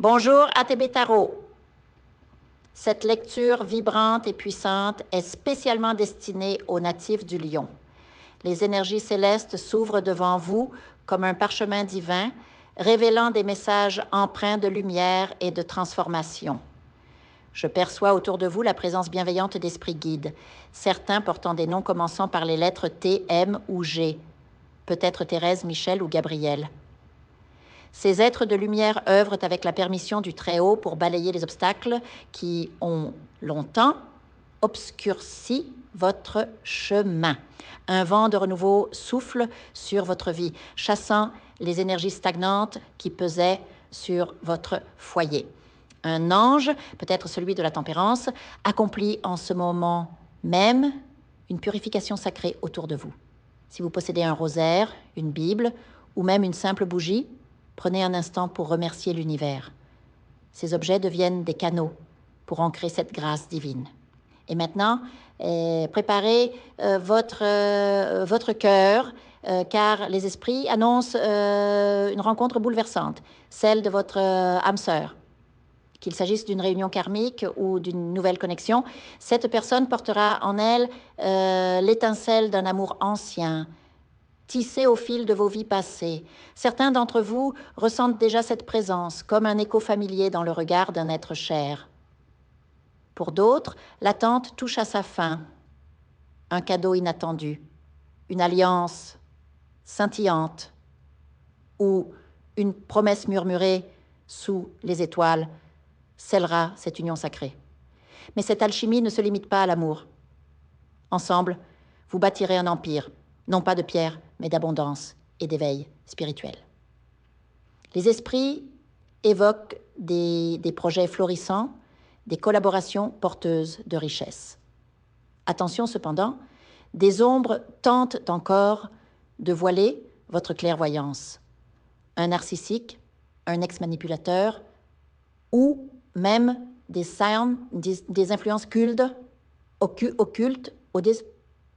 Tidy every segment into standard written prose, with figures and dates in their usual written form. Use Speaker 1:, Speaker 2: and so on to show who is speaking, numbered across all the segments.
Speaker 1: Bonjour ATB Tarot. Cette lecture vibrante et puissante est spécialement destinée aux natifs du Lion. Les énergies célestes s'ouvrent devant vous comme un parchemin divin, révélant des messages empreints de lumière et de transformation. Je perçois autour de vous la présence bienveillante d'esprits guides, certains portant des noms commençant par les lettres T, M ou G, peut-être Thérèse, Michel ou Gabriel. Ces êtres de lumière œuvrent avec la permission du Très-Haut pour balayer les obstacles qui ont longtemps obscurci votre chemin. Un vent de renouveau souffle sur votre vie, chassant les énergies stagnantes qui pesaient sur votre foyer. Un ange, peut-être celui de la tempérance, accomplit en ce moment même une purification sacrée autour de vous. Si vous possédez un rosaire, une Bible ou même une simple bougie, prenez un instant pour remercier l'univers. Ces objets deviennent des canaux pour ancrer cette grâce divine. Et maintenant, préparez votre cœur, car les esprits annoncent une rencontre bouleversante, celle de votre âme sœur. Qu'il s'agisse d'une réunion karmique ou d'une nouvelle connexion, cette personne portera en elle l'étincelle d'un amour ancien, tissé au fil de vos vies passées. Certains d'entre vous ressentent déjà cette présence, comme un écho familier dans le regard d'un être cher. Pour d'autres, l'attente touche à sa fin. Un cadeau inattendu, une alliance scintillante ou une promesse murmurée sous les étoiles scellera cette union sacrée. Mais cette alchimie ne se limite pas à l'amour. Ensemble, vous bâtirez un empire, non pas de pierre, mais d'abondance et d'éveil spirituel. Les esprits évoquent des projets florissants, des collaborations porteuses de richesse. Attention cependant, des ombres tentent encore de voiler votre clairvoyance. Un narcissique, un ex-manipulateur ou même des influences occultes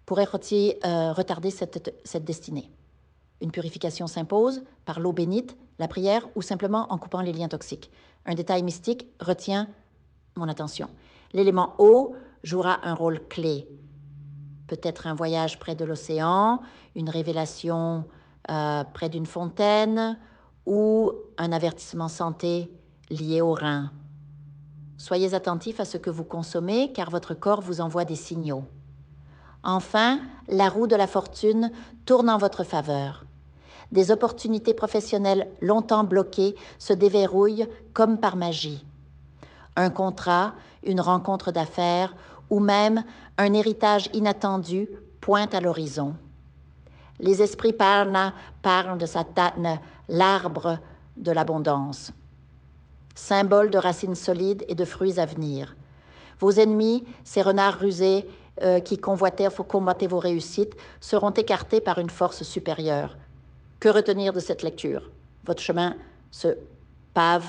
Speaker 1: pourraient retarder cette destinée. Une purification s'impose par l'eau bénite, la prière ou simplement en coupant les liens toxiques. Un détail mystique retient mon attention. L'élément eau jouera un rôle clé. Peut-être un voyage près de l'océan, une révélation près d'une fontaine ou un avertissement santé lié au rein. Soyez attentifs à ce que vous consommez car votre corps vous envoie des signaux. Enfin, la roue de la fortune tourne en votre faveur. Des opportunités professionnelles longtemps bloquées se déverrouillent comme par magie. Un contrat, une rencontre d'affaires ou même un héritage inattendu pointe à l'horizon. Les esprits parlent de Satane, l'arbre de l'abondance, symbole de racines solides et de fruits à venir. Vos ennemis, ces renards rusés qui combattaient vos réussites, seront écartés par une force supérieure. Que retenir de cette lecture? Votre chemin se pave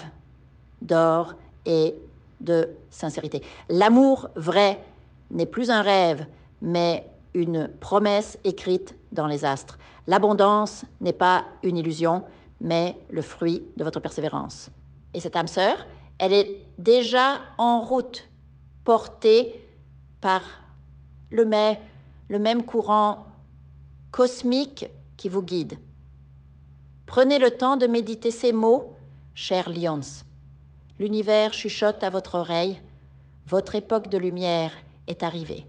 Speaker 1: d'or et de sincérité. L'amour vrai n'est plus un rêve, mais une promesse écrite dans les astres. L'abondance n'est pas une illusion, mais le fruit de votre persévérance. Et cette âme sœur, elle est déjà en route, portée par le même courant cosmique qui vous guide. Prenez le temps de méditer ces mots, chers lions. L'univers chuchote à votre oreille. Votre époque de lumière est arrivée.